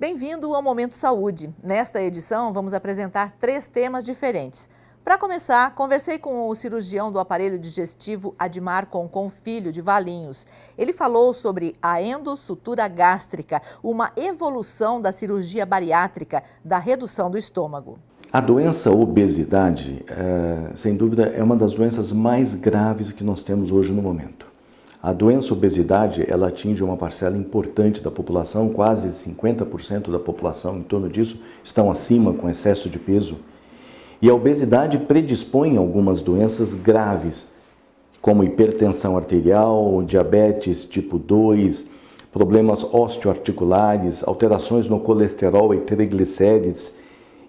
Bem-vindo ao Momento Saúde. Nesta edição, vamos apresentar 3 temas diferentes. Para começar, conversei com o cirurgião do aparelho digestivo Admar Concon Filho, de Valinhos. Ele falou sobre a endossutura gástrica, uma evolução da cirurgia bariátrica, da redução do estômago. A doença obesidade, sem dúvida, é uma das doenças mais graves que nós temos hoje no momento. A doença obesidade, ela atinge uma parcela importante da população, quase 50% da população, em torno disso, estão acima com excesso de peso. E a obesidade predispõe a algumas doenças graves, como hipertensão arterial, diabetes tipo 2, problemas osteoarticulares, alterações no colesterol e triglicérides.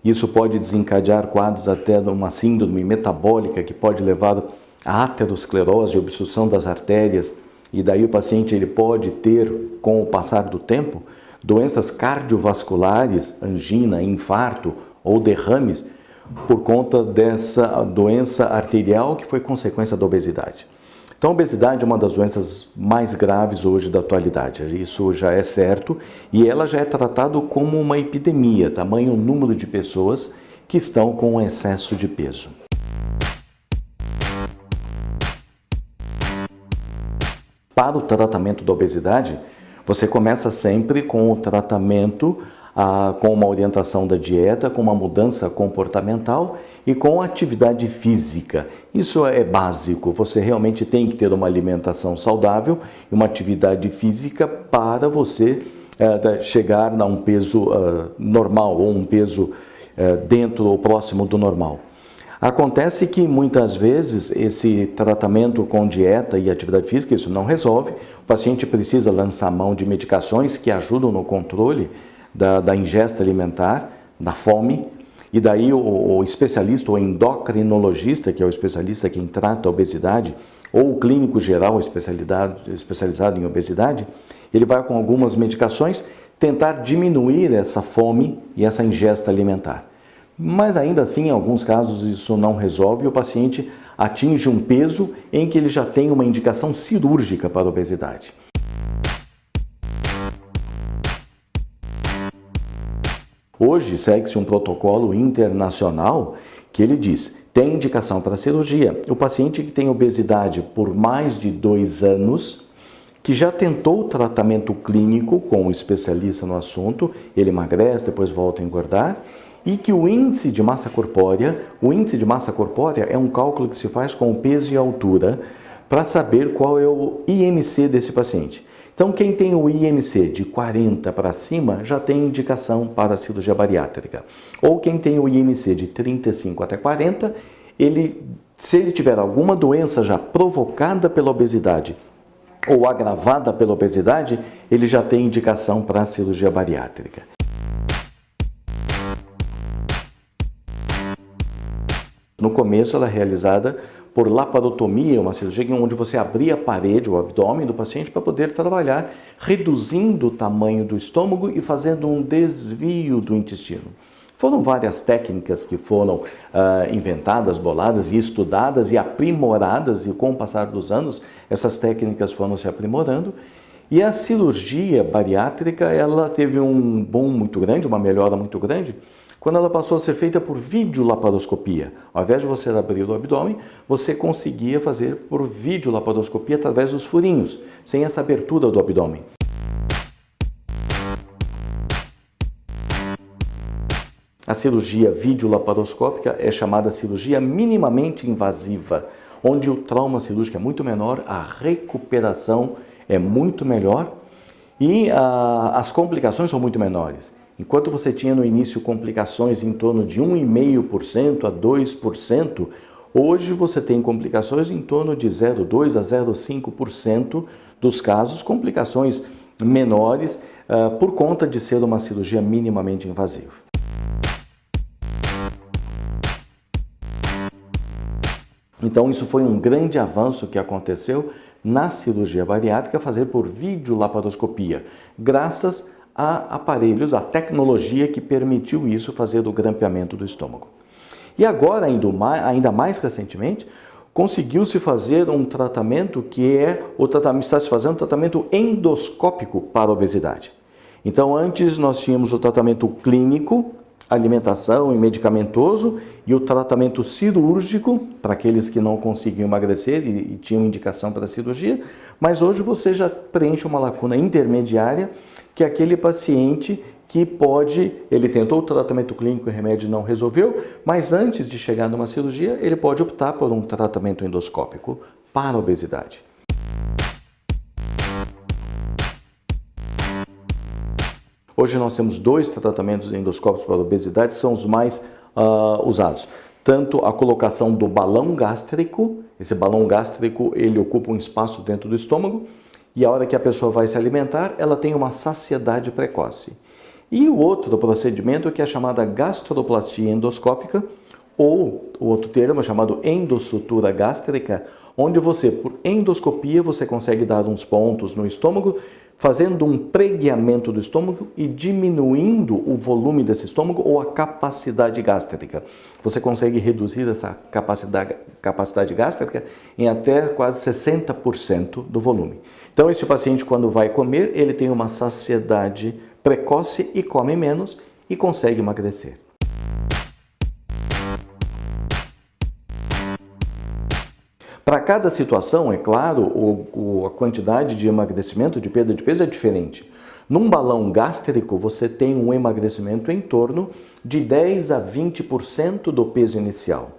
Isso pode desencadear quadros até de uma síndrome metabólica que pode levar a aterosclerose, obstrução das artérias, e daí o paciente ele pode ter, com o passar do tempo, doenças cardiovasculares, angina, infarto ou derrames, por conta dessa doença arterial que foi consequência da obesidade. Então, a obesidade é uma das doenças mais graves hoje da atualidade, isso já é certo, e ela já é tratada como uma epidemia, tamanho o número de pessoas que estão com excesso de peso. Para o tratamento da obesidade, você começa sempre com o tratamento com uma orientação da dieta, com uma mudança comportamental e com atividade física. Isso é básico, você realmente tem que ter uma alimentação saudável e uma atividade física para você chegar a um peso normal ou um peso dentro ou próximo do normal. Acontece que muitas vezes esse tratamento com dieta e atividade física, isso não resolve. O paciente precisa lançar mão de medicações que ajudam no controle da ingesta alimentar, da fome, e daí o especialista, o endocrinologista, que é o especialista quem trata a obesidade, ou o clínico geral especializado em obesidade, ele vai com algumas medicações tentar diminuir essa fome e essa ingesta alimentar. Mas ainda assim, em alguns casos, isso não resolve e o paciente atinge um peso em que ele já tem uma indicação cirúrgica para a obesidade. Hoje segue-se um protocolo internacional que ele diz, tem indicação para cirurgia. O paciente que tem obesidade por mais de 2 anos, que já tentou tratamento clínico com um especialista no assunto, ele emagrece, depois volta a engordar, e que o índice de massa corpórea é um cálculo que se faz com o peso e a altura para saber qual é o IMC desse paciente. Então, quem tem o IMC de 40 para cima já tem indicação para a cirurgia bariátrica. Ou quem tem o IMC de 35 até 40, se ele tiver alguma doença já provocada pela obesidade ou agravada pela obesidade, ele já tem indicação para a cirurgia bariátrica. No começo, ela é realizada por laparotomia, uma cirurgia onde você abria a parede, o abdômen do paciente, para poder trabalhar, reduzindo o tamanho do estômago e fazendo um desvio do intestino. Foram várias técnicas que foram inventadas, boladas e estudadas e aprimoradas, e com o passar dos anos, essas técnicas foram se aprimorando. E a cirurgia bariátrica, ela teve um boom muito grande, uma melhora muito grande, quando ela passou a ser feita por videolaparoscopia. Ao invés de você abrir o abdômen, você conseguia fazer por videolaparoscopia através dos furinhos, sem essa abertura do abdômen. A cirurgia videolaparoscópica é chamada cirurgia minimamente invasiva, onde o trauma cirúrgico é muito menor, a recuperação é muito melhor e as complicações são muito menores. Enquanto você tinha no início complicações em torno de 1,5% a 2%, hoje você tem complicações em torno de 0,2% a 0,5% dos casos, complicações menores por conta de ser uma cirurgia minimamente invasiva. Então isso foi um grande avanço que aconteceu na cirurgia bariátrica, fazer por videolaparoscopia, graças a aparelhos, a tecnologia que permitiu isso, fazer o grampeamento do estômago. E agora, ainda mais recentemente, conseguiu-se fazer um tratamento que está se fazendo um tratamento endoscópico para a obesidade. Então, antes nós tínhamos o tratamento clínico, alimentação e medicamentoso, e o tratamento cirúrgico, para aqueles que não conseguiam emagrecer e tinham indicação para cirurgia, mas hoje você já preenche uma lacuna intermediária, que é aquele paciente que ele tentou o tratamento clínico e o remédio não resolveu, mas antes de chegar numa cirurgia, ele pode optar por um tratamento endoscópico para a obesidade. Hoje nós temos 2 tratamentos endoscópicos para a obesidade, são os mais usados. Tanto a colocação do balão gástrico, esse balão gástrico ele ocupa um espaço dentro do estômago e a hora que a pessoa vai se alimentar, ela tem uma saciedade precoce. E o outro procedimento que é a chamada gastroplastia endoscópica, ou o outro termo chamado endossutura gástrica, onde você, por endoscopia, você consegue dar uns pontos no estômago, fazendo um pregueamento do estômago e diminuindo o volume desse estômago ou a capacidade gástrica. Você consegue reduzir essa capacidade gástrica em até quase 60% do volume. Então, esse paciente, quando vai comer, ele tem uma saciedade precoce e come menos e consegue emagrecer. Para cada situação, é claro, a quantidade de emagrecimento, de perda de peso é diferente. Num balão gástrico, você tem um emagrecimento em torno de 10 a 20% do peso inicial.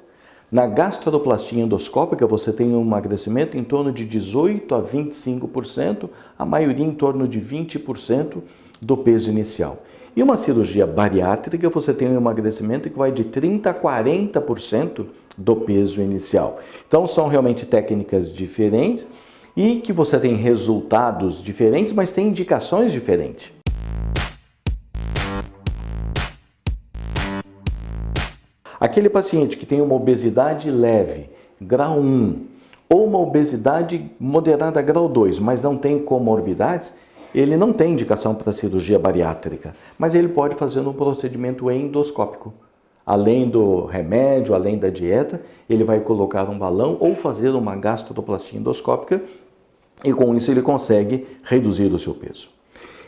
Na gastroplastia endoscópica, você tem um emagrecimento em torno de 18 a 25%, a maioria em torno de 20% do peso inicial. E uma cirurgia bariátrica, você tem um emagrecimento que vai de 30 a 40% do peso inicial. Então, são realmente técnicas diferentes e que você tem resultados diferentes, mas tem indicações diferentes. Aquele paciente que tem uma obesidade leve, grau 1, ou uma obesidade moderada, grau 2, mas não tem comorbidades, ele não tem indicação para cirurgia bariátrica, mas ele pode fazer um procedimento endoscópico. Além do remédio, além da dieta, ele vai colocar um balão ou fazer uma gastroplastia endoscópica e com isso ele consegue reduzir o seu peso.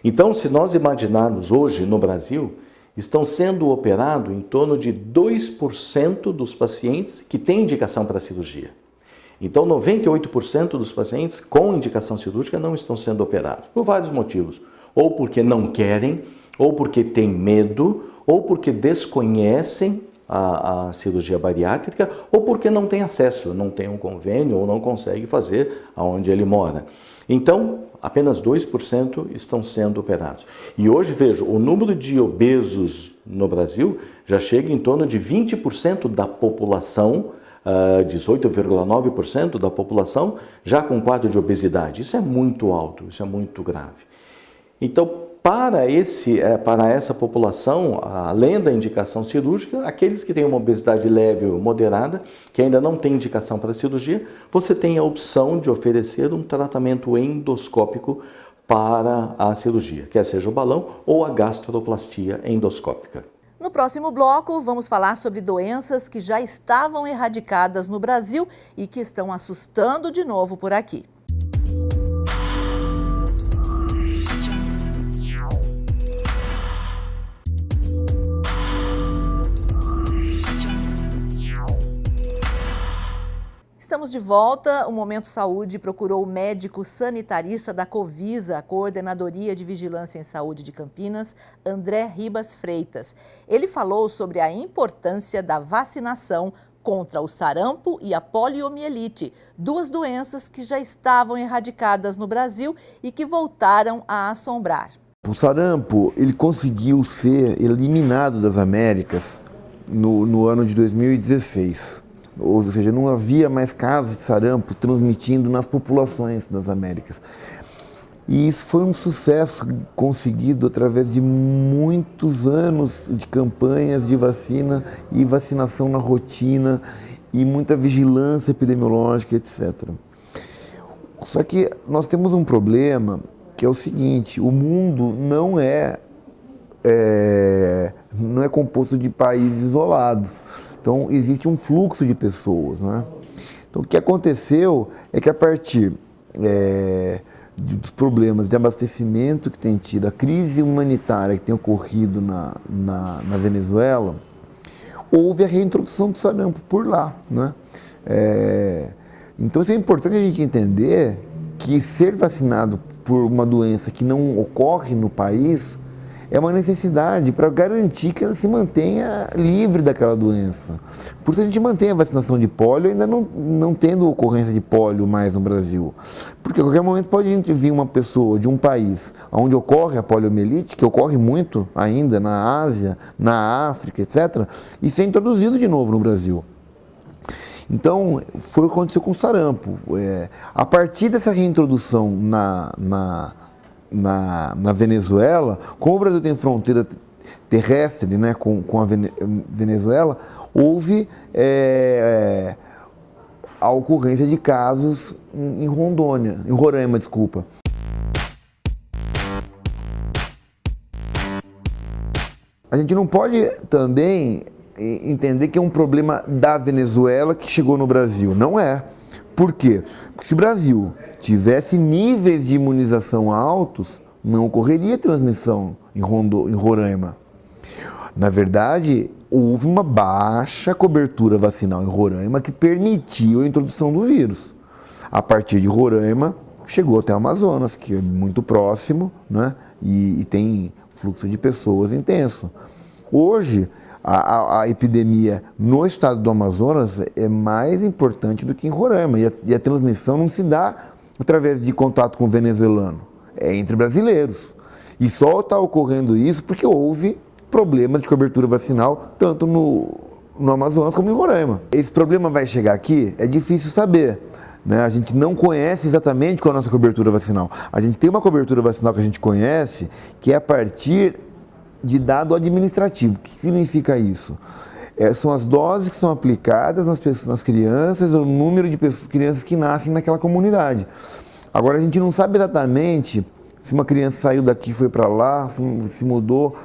Então, se nós imaginarmos hoje no Brasil, estão sendo operados em torno de 2% dos pacientes que têm indicação para cirurgia. Então, 98% dos pacientes com indicação cirúrgica não estão sendo operados, por vários motivos. Ou porque não querem, ou porque têm medo, ou porque desconhecem a cirurgia bariátrica, ou porque não têm acesso, não tem um convênio, ou não consegue fazer onde ele mora. Então, apenas 2% estão sendo operados. E hoje, vejo, o número de obesos no Brasil já chega em torno de 20% da população, 18,9% da população já com quadro de obesidade. Isso é muito alto, isso é muito grave. Então, para essa população, além da indicação cirúrgica, aqueles que têm uma obesidade leve ou moderada, que ainda não tem indicação para cirurgia, você tem a opção de oferecer um tratamento endoscópico para a cirurgia, quer seja o balão ou a gastroplastia endoscópica. No próximo bloco, vamos falar sobre doenças que já estavam erradicadas no Brasil e que estão assustando de novo por aqui. Estamos de volta. O Momento Saúde procurou o médico sanitarista da Covisa, a Coordenadoria de Vigilância em Saúde de Campinas, André Ribas Freitas. Ele falou sobre a importância da vacinação contra o sarampo e a poliomielite, 2 doenças que já estavam erradicadas no Brasil e que voltaram a assombrar. O sarampo, ele conseguiu ser eliminado das Américas no ano de 2016. Ou seja, não havia mais casos de sarampo transmitindo nas populações das Américas. E isso foi um sucesso conseguido através de muitos anos de campanhas de vacina e vacinação na rotina e muita vigilância epidemiológica, etc. Só que nós temos um problema que é o seguinte: o mundo não é composto de países isolados. Então, existe um fluxo de pessoas, né? Então, o que aconteceu é que a partir dos problemas de abastecimento que tem tido, a crise humanitária que tem ocorrido na Venezuela, houve a reintrodução do sarampo por lá, né? Então é importante a gente entender que ser vacinado por uma doença que não ocorre no país é uma necessidade para garantir que ela se mantenha livre daquela doença. Por isso a gente mantém a vacinação de pólio, ainda não tendo ocorrência de pólio mais no Brasil. Porque a qualquer momento pode vir uma pessoa de um país onde ocorre a poliomielite, que ocorre muito ainda na Ásia, na África, etc., e ser introduzido de novo no Brasil. Então, foi o que aconteceu com o sarampo. A partir dessa reintrodução na Venezuela, como o Brasil tem fronteira terrestre, né, com a Venezuela, houve a ocorrência de casos em Roraima, desculpa. A gente não pode também entender que é um problema da Venezuela que chegou no Brasil. Não é. Por quê? Porque se o Brasil tivesse níveis de imunização altos, não ocorreria transmissão em Roraima. Na verdade, houve uma baixa cobertura vacinal em Roraima que permitiu a introdução do vírus. A partir de Roraima, chegou até o Amazonas, que é muito próximo, né? E tem fluxo de pessoas intenso. Hoje, a epidemia no estado do Amazonas é mais importante do que em Roraima. E a transmissão não se dá através de contato com o venezuelano, é entre brasileiros. E só está ocorrendo isso porque houve problema de cobertura vacinal, tanto no Amazonas como em Roraima. Esse problema vai chegar aqui? É difícil saber, né? A gente não conhece exatamente qual é a nossa cobertura vacinal. A gente tem uma cobertura vacinal que a gente conhece, que é a partir de dado administrativo. O que significa isso? São as doses que são aplicadas nas crianças, o número de crianças que nascem naquela comunidade. Agora, a gente não sabe exatamente se uma criança saiu daqui e foi para lá, se mudou,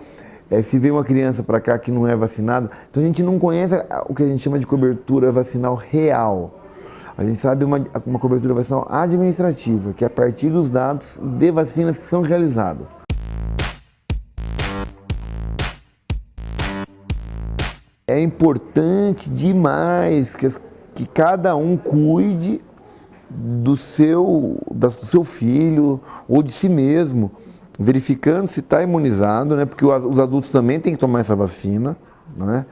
se veio uma criança para cá que não é vacinada. Então, a gente não conhece o que a gente chama de cobertura vacinal real. A gente sabe uma cobertura vacinal administrativa, que é a partir dos dados de vacinas que são realizadas. É importante demais que cada um cuide do seu filho ou de si mesmo, verificando se está imunizado, né? Porque os adultos também têm que tomar essa vacina, né?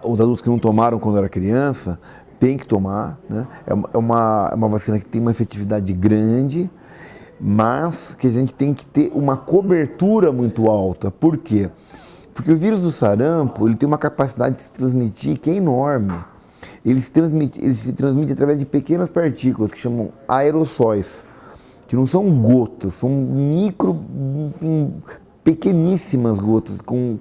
Os adultos que não tomaram quando era criança têm que tomar, né? É uma vacina que tem uma efetividade grande, mas que a gente tem que ter uma cobertura muito alta. Por quê? Porque o vírus do sarampo, ele tem uma capacidade de se transmitir que é enorme. Ele se transmite através de pequenas partículas que chamam aerossóis, que não são gotas, são pequeníssimas gotas com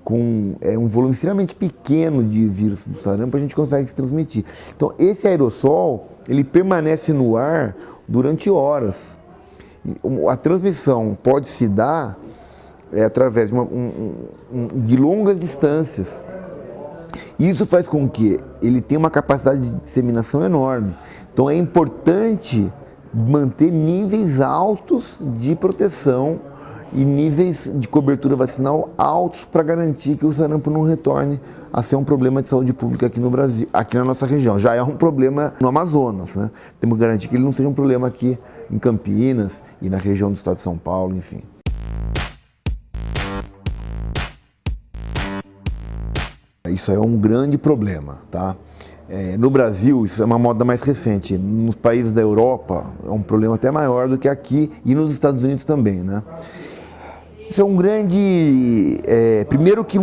um volume extremamente pequeno de vírus do sarampo, a gente consegue se transmitir. Então, esse aerossol, ele permanece no ar durante horas. A transmissão pode se dar através de longas distâncias. Isso faz com que ele tenha uma capacidade de disseminação enorme. Então é importante manter níveis altos de proteção e níveis de cobertura vacinal altos para garantir que o sarampo não retorne a ser um problema de saúde pública aqui no Brasil, aqui na nossa região. Já é um problema no Amazonas, né? Temos que garantir que ele não seja um problema aqui em Campinas e na região do estado de São Paulo, enfim. Isso é um grande problema, tá? No Brasil, isso é uma moda mais recente. Nos países da Europa, é um problema até maior do que aqui e nos Estados Unidos também, né? Isso é um grande, primeiro que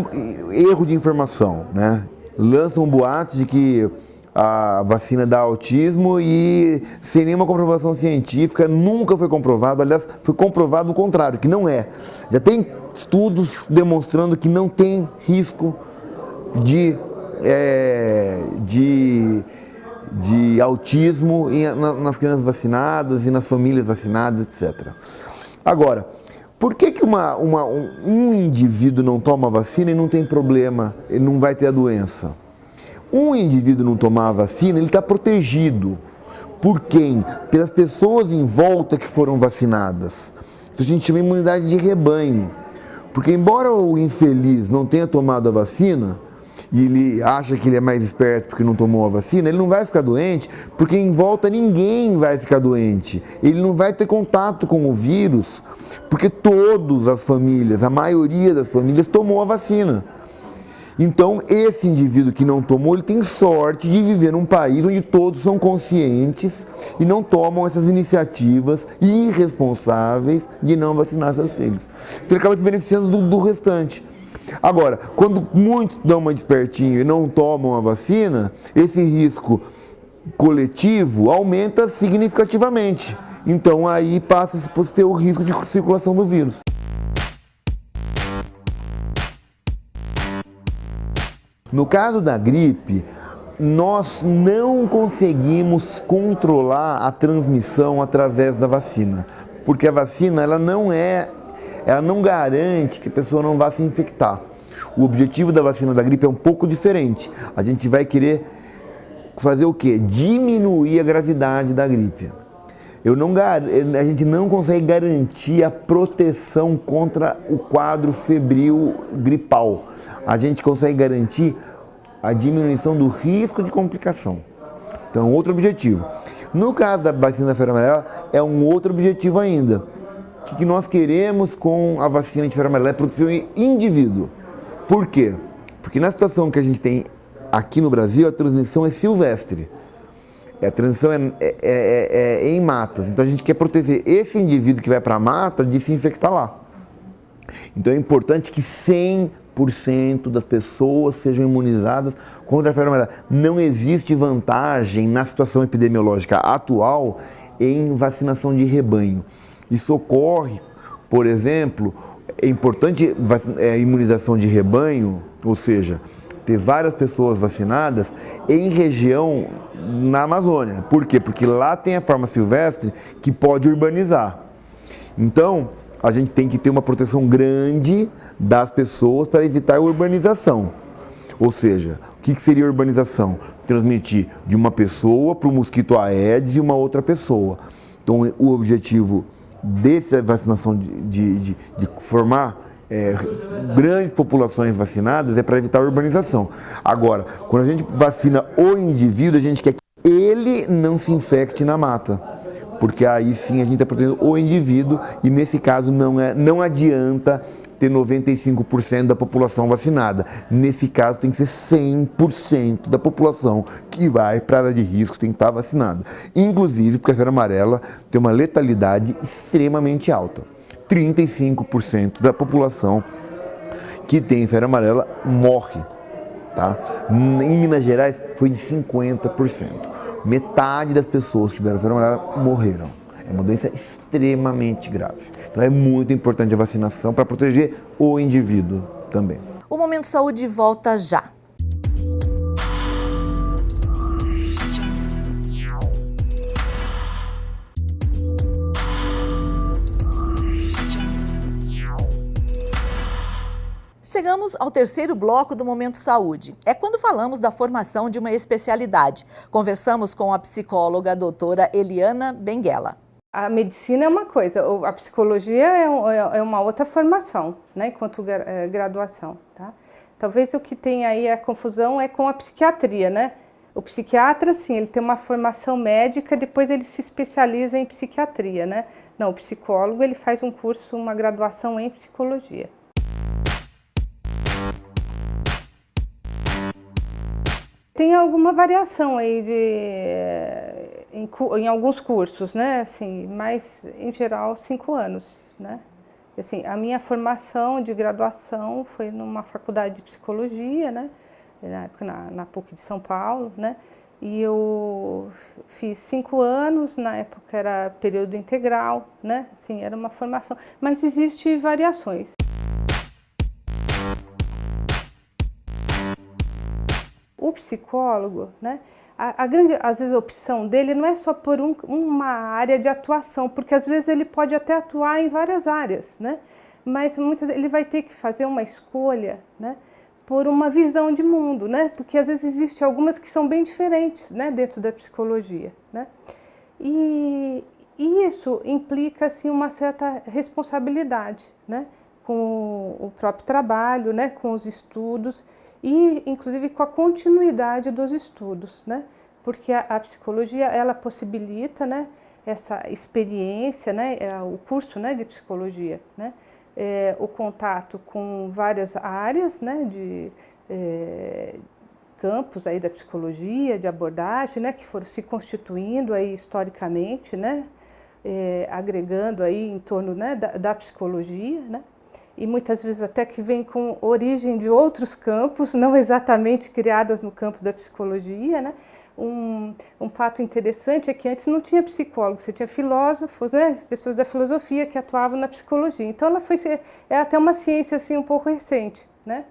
erro de informação, né? Lançam boatos de que a vacina dá autismo e sem nenhuma comprovação científica, nunca foi comprovado. Aliás, foi comprovado o contrário, que não é. Já tem estudos demonstrando que não tem risco de autismo nas crianças vacinadas e nas famílias vacinadas, etc. Agora, por que um indivíduo não toma vacina e não tem problema, ele não vai ter a doença? Um indivíduo não tomar a vacina, ele está protegido. Por quem? Pelas pessoas em volta que foram vacinadas. Isso a gente chama de imunidade de rebanho. Porque embora o infeliz não tenha tomado a vacina, e ele acha que ele é mais esperto porque não tomou a vacina, ele não vai ficar doente, porque em volta ninguém vai ficar doente. Ele não vai ter contato com o vírus, porque todas as famílias, a maioria das famílias tomou a vacina. Então, esse indivíduo que não tomou, ele tem sorte de viver num país onde todos são conscientes e não tomam essas iniciativas irresponsáveis de não vacinar seus filhos. Então, ele acaba se beneficiando do restante. Agora, quando muitos dão uma despertinho e não tomam a vacina, esse risco coletivo aumenta significativamente. Então, aí passa a ser o risco de circulação do vírus. No caso da gripe, nós não conseguimos controlar a transmissão através da vacina, porque a vacina ela não garante que a pessoa não vá se infectar. O objetivo da vacina da gripe é um pouco diferente. A gente vai querer fazer o quê? Diminuir a gravidade da gripe. A gente não consegue garantir a proteção contra o quadro febril gripal. A gente consegue garantir a diminuição do risco de complicação. Então, outro objetivo. No caso da vacina da febre amarela, é um outro objetivo ainda. O que nós queremos com a vacina de febre amarela é proteger o indivíduo. Por quê? Porque na situação que a gente tem aqui no Brasil, a transmissão é silvestre. A transmissão é em matas. Então a gente quer proteger esse indivíduo que vai para a mata de se infectar lá. Então é importante que 100% das pessoas sejam imunizadas contra a febre amarela. Não existe vantagem na situação epidemiológica atual em vacinação de rebanho. Isso ocorre, por exemplo, é importante a imunização de rebanho, ou seja, ter várias pessoas vacinadas em região na Amazônia. Por quê? Porque lá tem a forma silvestre que pode urbanizar. Então, a gente tem que ter uma proteção grande das pessoas para evitar a urbanização. Ou seja, o que seria urbanização? Transmitir de uma pessoa para o mosquito Aedes e uma outra pessoa. Então, o objetivo dessa vacinação de formar grandes populações vacinadas é para evitar a urbanização. Agora, quando a gente vacina o indivíduo, a gente quer que ele não se infecte na mata, porque aí sim a gente está protegendo o indivíduo e nesse caso não adianta ter 95% da população vacinada. Nesse caso tem que ser 100% da população que vai para a área de risco tem que estar vacinada. Inclusive porque a febre amarela tem uma letalidade extremamente alta. 35% da população que tem febre amarela morre, tá? Em Minas Gerais foi de 50%. Metade das pessoas que tiveram febre amarela morreram. É uma doença extremamente grave. Então é muito importante a vacinação para proteger o indivíduo também. O Momento Saúde volta já. Chegamos ao terceiro bloco do Momento Saúde. É quando falamos da formação de uma especialidade. Conversamos com a psicóloga a doutora Eliana Benguela. A medicina é uma coisa, a psicologia é uma outra formação, né, enquanto graduação. Tá? Talvez o que tem aí a confusão é com a psiquiatria, né? O psiquiatra, sim, ele tem uma formação médica, depois ele se especializa em psiquiatria, né? Não, o psicólogo, ele faz um curso, uma graduação em psicologia. Tem alguma variação aí em alguns cursos, né? Assim, mas em geral 5 anos, né? Assim, a minha formação de graduação foi numa faculdade de psicologia, né? Na época na PUC de São Paulo, né? E eu fiz 5 anos, na época era período integral, né? Assim, era uma formação, mas existem variações. O psicólogo, né, a grande, às vezes, a opção dele não é só por uma área de atuação, porque às vezes ele pode até atuar em várias áreas, né, mas muitas ele vai ter que fazer uma escolha, né, por uma visão de mundo, né, porque às vezes existem algumas que são bem diferentes, né, dentro da psicologia, né. E isso implica assim, uma certa responsabilidade, né, com o próprio trabalho, né, com os estudos e, inclusive, com a continuidade dos estudos, né, porque a psicologia ela possibilita, né, essa experiência, né, o curso, né, de psicologia, né, o contato com várias áreas, né, de campos aí da psicologia, de abordagem, né, que foram se constituindo aí historicamente, né, agregando aí em torno, né, da psicologia, né, e muitas vezes até que vem com origem de outros campos, não exatamente criadas no campo da psicologia, né. Um fato interessante é que antes não tinha psicólogos, você tinha filósofos, né, pessoas da filosofia que atuavam na psicologia. Então ela é até uma ciência assim um pouco recente, né.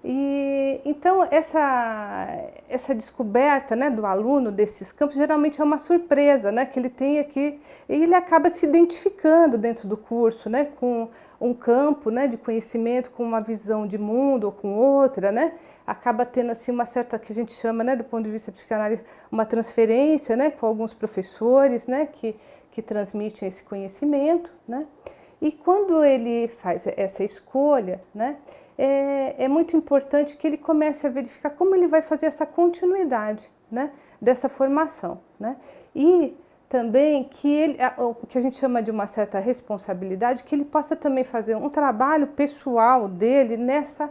E então essa descoberta, né, do aluno desses campos geralmente é uma surpresa, né, que ele tem aqui, e ele acaba se identificando dentro do curso, né, com um campo, né, de conhecimento, com uma visão de mundo ou com outra, né, acaba tendo assim uma certa, que a gente chama, né, do ponto de vista psicanalítico, uma transferência, né, com alguns professores, né, que transmitem esse conhecimento, né. E quando ele faz essa escolha, né, é muito importante que ele comece a verificar como ele vai fazer essa continuidade, né, dessa formação, né, e também que ele, o que a gente chama de uma certa responsabilidade, que ele possa também fazer um trabalho pessoal dele nessa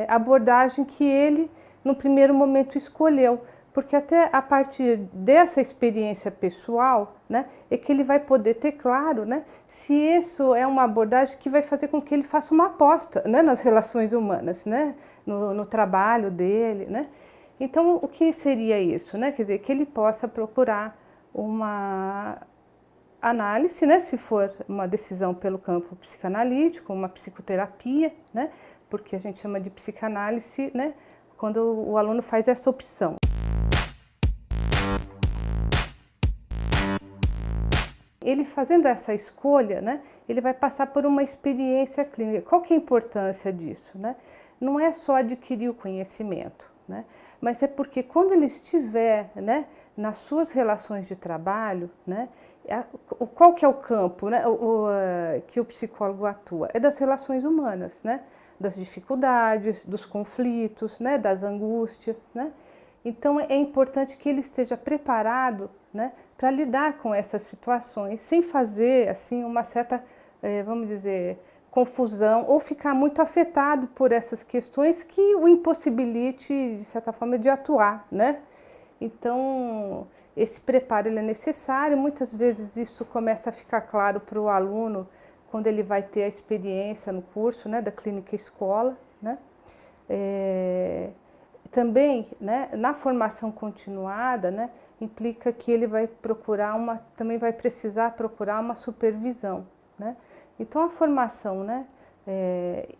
abordagem que ele, no primeiro momento, escolheu. Porque até a partir dessa experiência pessoal, né, é que ele vai poder ter claro, né, se isso é uma abordagem que vai fazer com que ele faça uma aposta, né, nas relações humanas, né, no trabalho dele, né. Então, o que seria isso, né? Quer dizer, que ele possa procurar uma análise, né, se for uma decisão pelo campo psicanalítico, uma psicoterapia, né, porque a gente chama de psicanálise, né, quando o aluno faz essa opção. Ele fazendo essa escolha, né, ele vai passar por uma experiência clínica. Qual que é a importância disso, né? Não é só adquirir o conhecimento, né, mas é porque quando ele estiver, né, nas suas relações de trabalho, né, qual que é o campo, né, que o psicólogo atua? É das relações humanas, né, das dificuldades, dos conflitos, né, das angústias, né? Então é importante que ele esteja preparado, né, para lidar com essas situações, sem fazer assim uma certa, vamos dizer, confusão ou ficar muito afetado por essas questões que o impossibilite, de certa forma, de atuar, né? Então, esse preparo ele é necessário. Muitas vezes isso começa a ficar claro para o aluno quando ele vai ter a experiência no curso, né, da clínica escola, né? Também, né, na formação continuada, né, implica que ele vai procurar também vai precisar procurar uma supervisão, né? Então a formação, né,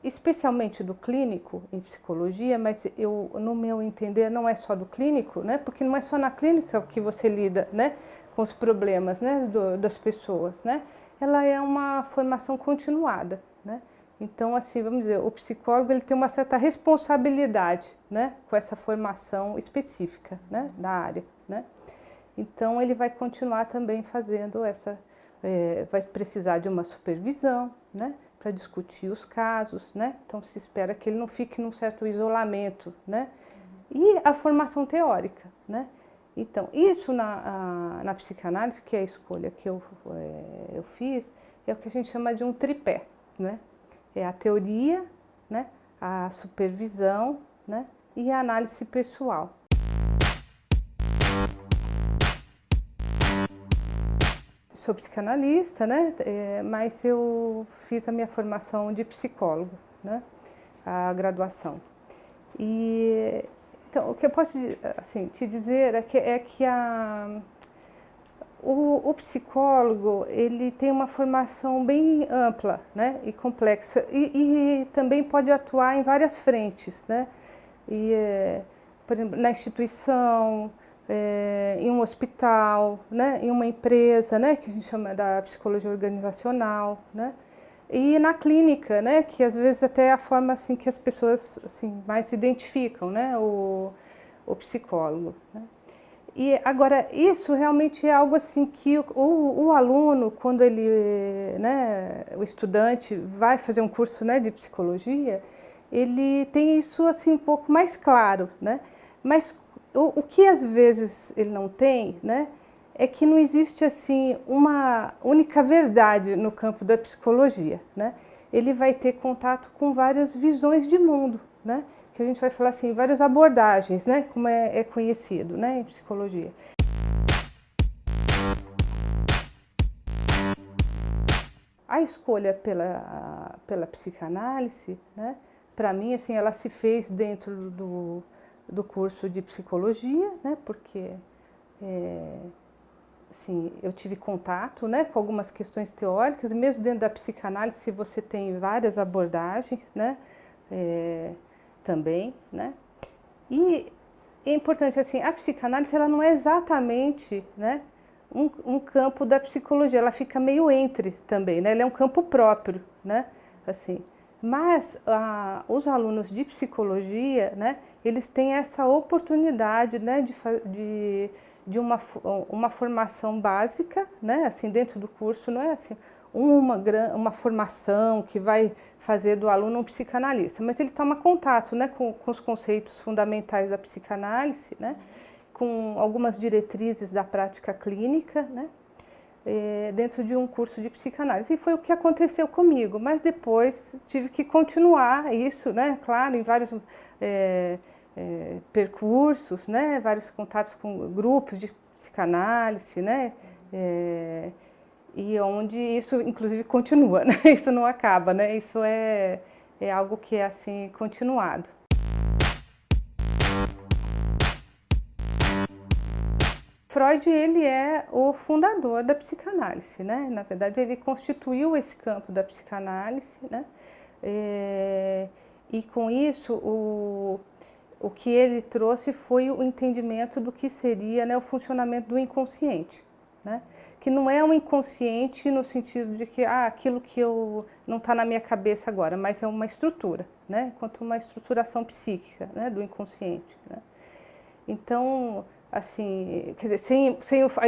especialmente do clínico em psicologia, mas no meu entender não é só do clínico, né, porque não é só na clínica que você lida, né, com os problemas, né, das pessoas, né? Ela é uma formação continuada, né? Então, assim, vamos dizer, o psicólogo ele tem uma certa responsabilidade, né, com essa formação específica, né, da área, né? Então, ele vai continuar também fazendo vai precisar de uma supervisão, né, para discutir os casos, né? Então, se espera que ele não fique num certo isolamento, né? E a formação teórica, né? Então, isso na psicanálise, que é a escolha que eu fiz, é o que a gente chama de um tripé, né? É a teoria, né, a supervisão, né, e a análise pessoal. Sou psicanalista, né, mas eu fiz a minha formação de psicólogo, né, a graduação. E então, o que eu posso assim, te dizer é que o psicólogo ele tem uma formação bem ampla, né, e complexa e também pode atuar em várias frentes, né, por exemplo, na instituição, em um hospital, né, em uma empresa, né, que a gente chama da psicologia organizacional, né, e na clínica, né, que às vezes até é a forma assim que as pessoas assim mais se identificam, né, o psicólogo, né. E agora, isso realmente é algo assim que o aluno, quando ele, né, o estudante vai fazer um curso, né, de psicologia, ele tem isso assim um pouco mais claro, né? Mas o que às vezes ele não tem, né, é que não existe assim uma única verdade no campo da psicologia, né? Ele vai ter contato com várias visões de mundo, né? Que a gente vai falar assim, várias abordagens, né? Como é conhecido, né, em psicologia. A escolha pela psicanálise, né, para mim, assim, ela se fez dentro do curso de psicologia, né, porque assim, eu tive contato, né, com algumas questões teóricas, e mesmo dentro da psicanálise você tem várias abordagens, né, também, né, e é importante, assim, a psicanálise ela não é exatamente, né, um campo da psicologia, ela fica meio entre também, né, ela é um campo próprio, né, assim, mas os alunos de psicologia, né, eles têm essa oportunidade, né, de uma formação básica, né, assim, dentro do curso, não é assim, uma formação que vai fazer do aluno um psicanalista, mas ele toma contato, né, com os conceitos fundamentais da psicanálise, né, com algumas diretrizes da prática clínica, né, dentro de um curso de psicanálise. E foi o que aconteceu comigo, mas depois tive que continuar isso, né, claro, em vários percursos, né, vários contatos com grupos de psicanálise, né, e onde isso inclusive continua, né, isso não acaba, né, isso é algo que é assim continuado. Freud, ele é o fundador da psicanálise, né? Na verdade, ele constituiu esse campo da psicanálise, né? E com isso, o que ele trouxe foi o entendimento do que seria, né, o funcionamento do inconsciente, né? Que não é um inconsciente no sentido de que aquilo que não está na minha cabeça agora, mas é uma estrutura, né? Quanto uma estruturação psíquica, né, do inconsciente, né? Então, assim, quer dizer,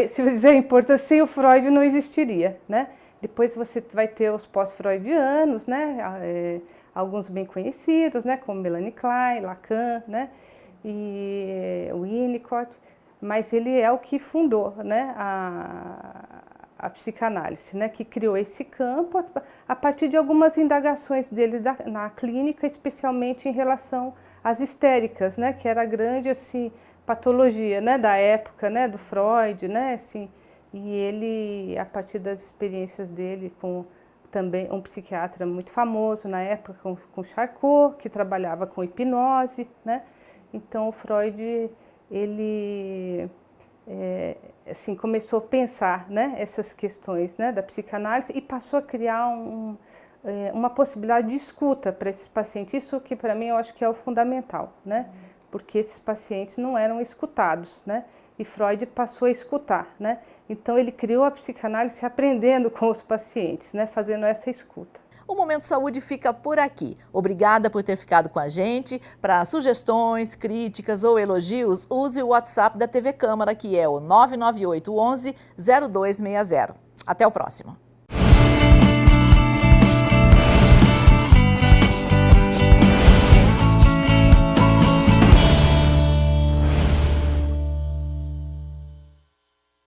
se fizer importância, sem o Freud não existiria, né? Depois você vai ter os pós-freudianos, né? Alguns bem conhecidos, né? Como Melanie Klein, Lacan, né? E Winnicott, mas ele é o que fundou, né? A psicanálise, né? Que criou esse campo a partir de algumas indagações dele na clínica, especialmente em relação às histéricas, né? Que era a grande, assim, patologia, né, da época, né, do Freud, né, assim, e ele, a partir das experiências dele com também um psiquiatra muito famoso na época, com Charcot, que trabalhava com hipnose, né, então o Freud, ele, assim, começou a pensar, né, essas questões, né, da psicanálise e passou a criar uma possibilidade de escuta para esses pacientes, isso que para mim eu acho que é o fundamental, né, porque esses pacientes não eram escutados, né? E Freud passou a escutar, né? Então ele criou a psicanálise aprendendo com os pacientes, né? Fazendo essa escuta. O Momento Saúde fica por aqui. Obrigada por ter ficado com a gente. Para sugestões, críticas ou elogios, use o WhatsApp da TV Câmara, que é o 998 11 0260. Até o próximo.